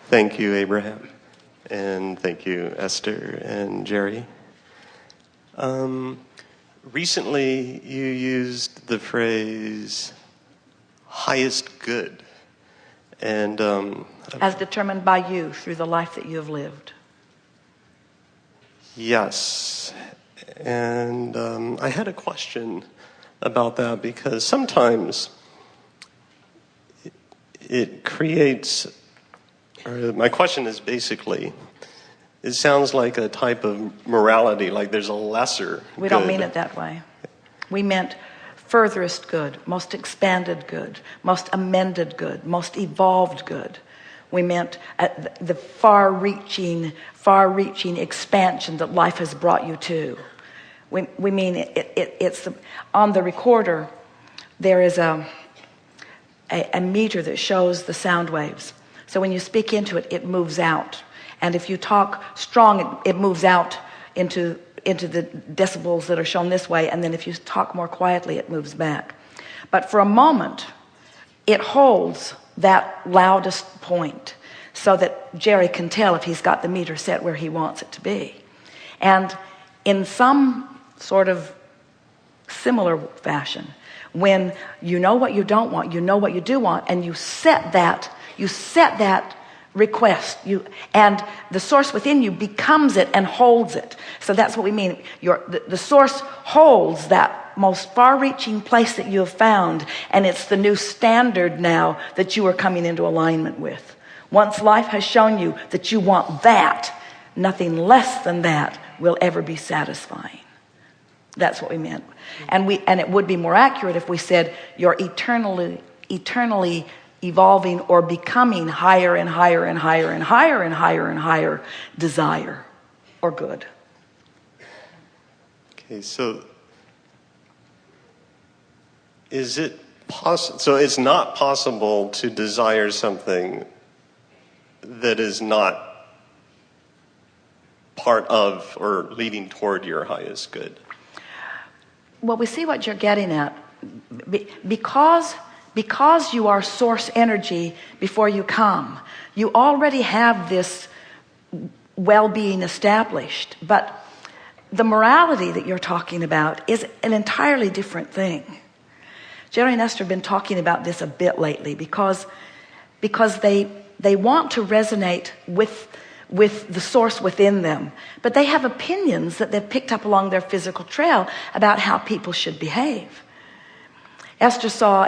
Thank you, Abraham. And thank you, Esther and Jerry. Recently, you used the phrase highest good. And as determined by you through the life that you have lived. Yes. And I had a question about that because sometimes it creates, or my question is basically, it sounds like a type of morality, like there's a lesser good. We don't mean it that way. We meant furthest good, most expanded good, most amended good, most evolved good. We meant the far-reaching expansion that life has brought you to. We mean it's on the recorder. There is a meter that shows the sound waves. So when you speak into it, it moves out. And if you talk strong, it moves out into the decibels that are shown this way. And then if you talk more quietly, it moves back. But for a moment, it holds that loudest point so that Jerry can tell if he's got the meter set where he wants it to be. And in some sort of similar fashion, when you know what you don't want, you know what you do want, and you set that request, and the source within you becomes it and holds it. So that's what we mean. The source holds that most far-reaching place that you have found, and it's the new standard now that you are coming into alignment with. Once life has shown you that you want that, nothing less than that will ever be satisfying. That's what we meant. And it would be more accurate if we said you're eternally evolving or becoming higher and higher and higher and higher and higher and higher desire or good. Okay, so is it possible? So it's not possible to desire something that is not part of or leading toward your highest good. Well, we see what you're getting at. Because you are source energy before you come, you already have this well-being established. But the morality that you're talking about is an entirely different thing. Jerry and Esther have been talking about this a bit lately because they want to resonate with the source within them, but they have opinions that they've picked up along their physical trail about how people should behave. Esther saw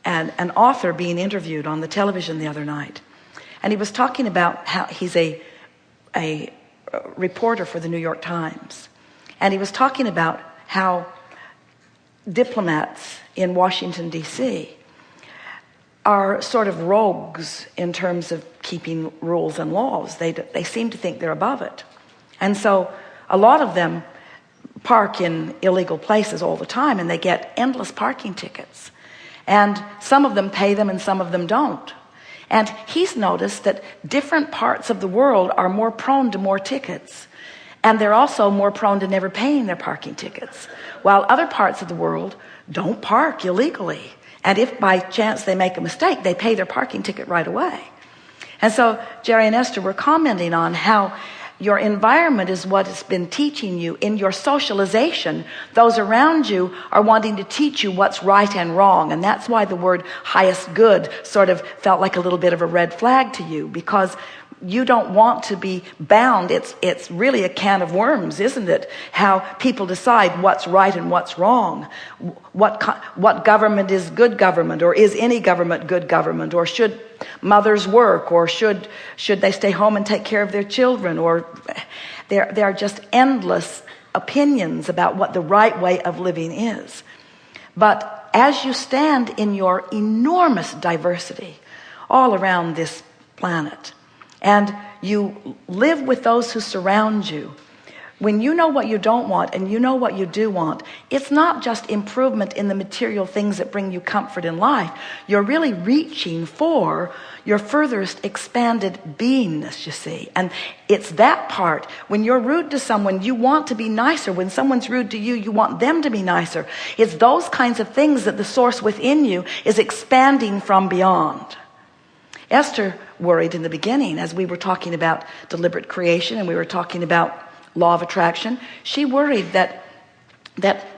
an author being interviewed on the television the other night, and he was talking about how he's a reporter for the New York Times, and he was talking about how diplomats in Washington, D.C. are sort of rogues in terms of keeping rules and laws. They seem to think they're above it. And so a lot of them park in illegal places all the time, and they get endless parking tickets. And some of them pay them and some of them don't. And he's noticed that different parts of the world are more prone to more tickets. And they're also more prone to never paying their parking tickets, while other parts of the world don't park illegally. And if by chance they make a mistake, they pay their parking ticket right away. And so Jerry and Esther were commenting on how your environment is what has been teaching you. In your socialization, those around you are wanting to teach you what's right and wrong. And that's why the word highest good sort of felt like a little bit of a red flag to you, because you don't want to be bound. It's really a can of worms, isn't it? How people decide what's right and what's wrong. What government is good government, or is any government good government, or should mothers work, or should they stay home and take care of their children, or there are just endless opinions about what the right way of living is. But as you stand in your enormous diversity all around this planet, and you live with those who surround you, when you know what you don't want and you know what you do want, it's not just improvement in the material things that bring you comfort in life. You're really reaching for your furthest expanded beingness, you see. And it's that part. When you're rude to someone, you want to be nicer. When someone's rude to you, you want them to be nicer. It's those kinds of things that the source within you is expanding from beyond. Esther worried in the beginning, as we were talking about deliberate creation and we were talking about law of attraction. She worried that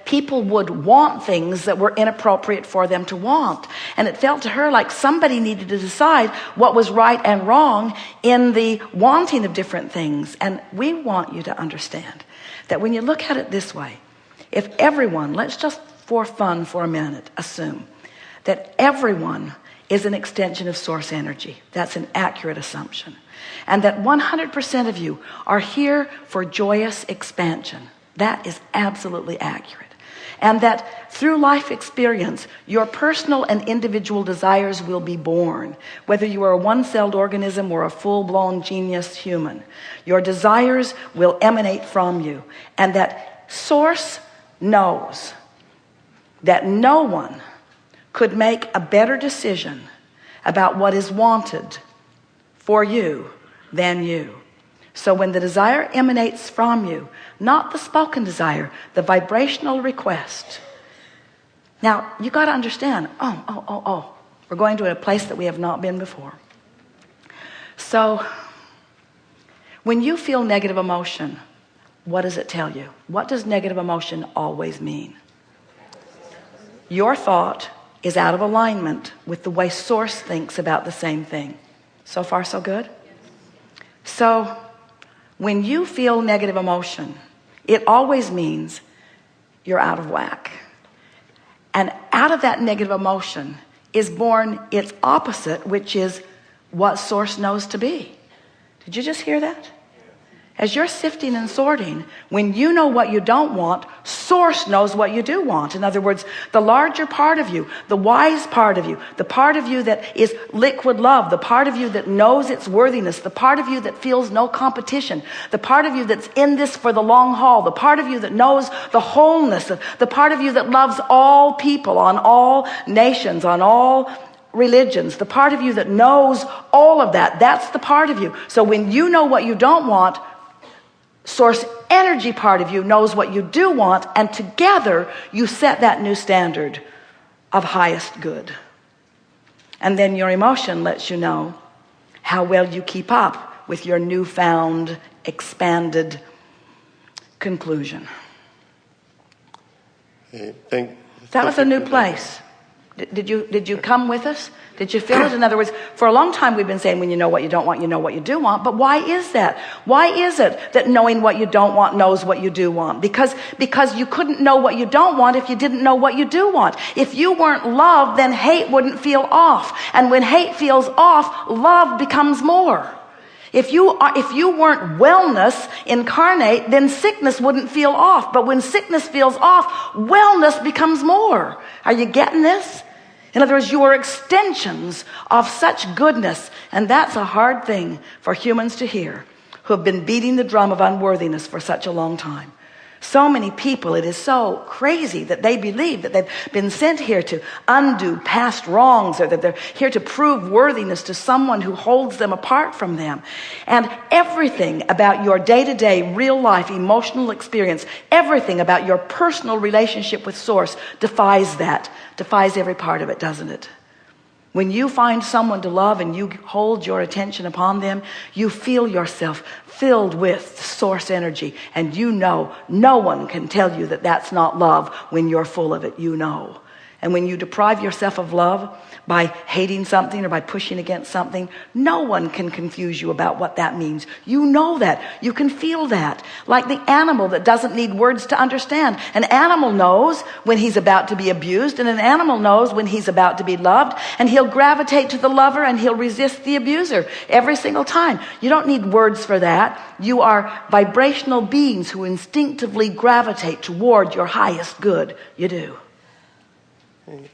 people would want things that were inappropriate for them to want. And it felt to her like somebody needed to decide what was right and wrong in the wanting of different things. And we want you to understand that when you look at it this way, if everyone, let's just for fun for a minute, assume that everyone is an extension of source energy. That's an accurate assumption. And that 100% of you are here for joyous expansion. That is absolutely accurate. And that through life experience, your personal and individual desires will be born. Whether you are a one-celled organism or a full-blown genius human, your desires will emanate from you. And that source knows that no one could make a better decision about what is wanted for you than you. So when the desire emanates from you, not the spoken desire, the vibrational request. Now, you got to understand, we're going to a place that we have not been before. So when you feel negative emotion, what does it tell you? What does negative emotion always mean? Your thought is out of alignment with the way source thinks about the same thing. So far, so good? So when you feel negative emotion, it always means you're out of whack. And out of that negative emotion is born its opposite, which is what source knows to be. Did you just hear that? As you're sifting and sorting, when you know what you don't want, source knows what you do want. In other words, the larger part of you, the wise part of you, the part of you that is liquid love, the part of you that knows its worthiness, the part of you that feels no competition, the part of you that's in this for the long haul, the part of you that knows the wholeness, the part of you that loves all people on all nations, on all religions, the part of you that knows all of that, that's the part of you. So when you know what you don't want, source energy part of you knows what you do want, and together you set that new standard of highest good. And then your emotion lets you know how well you keep up with your newfound, expanded conclusion. That was a new place. Did you come with us? Did you feel it? In other words, for a long time we've been saying when you know what you don't want, you know what you do want. But why is that? Why is it that knowing what you don't want knows what you do want? Because you couldn't know what you don't want if you didn't know what you do want. If you weren't loved, then hate wouldn't feel off. And when hate feels off, love becomes more. If you weren't wellness incarnate, then sickness wouldn't feel off. But when sickness feels off, wellness becomes more. Are you getting this? In other words, you are extensions of such goodness. And that's a hard thing for humans to hear who have been beating the drum of unworthiness for such a long time. So many people, it is so crazy that they believe that they've been sent here to undo past wrongs, or that they're here to prove worthiness to someone who holds them apart from them. And everything about your day-to-day, real life, emotional experience, everything about your personal relationship with Source defies that, defies every part of it, doesn't it? When you find someone to love and you hold your attention upon them, you feel yourself filled with source energy, and you know no one can tell you that that's not love when you're full of it. You know. And when you deprive yourself of love by hating something or by pushing against something, no one can confuse you about what that means. You know that. You can feel that. Like the animal that doesn't need words to understand. An animal knows when he's about to be abused, and an animal knows when he's about to be loved, and he'll gravitate to the lover and he'll resist the abuser every single time. You don't need words for that. You are vibrational beings who instinctively gravitate toward your highest good. You do.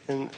And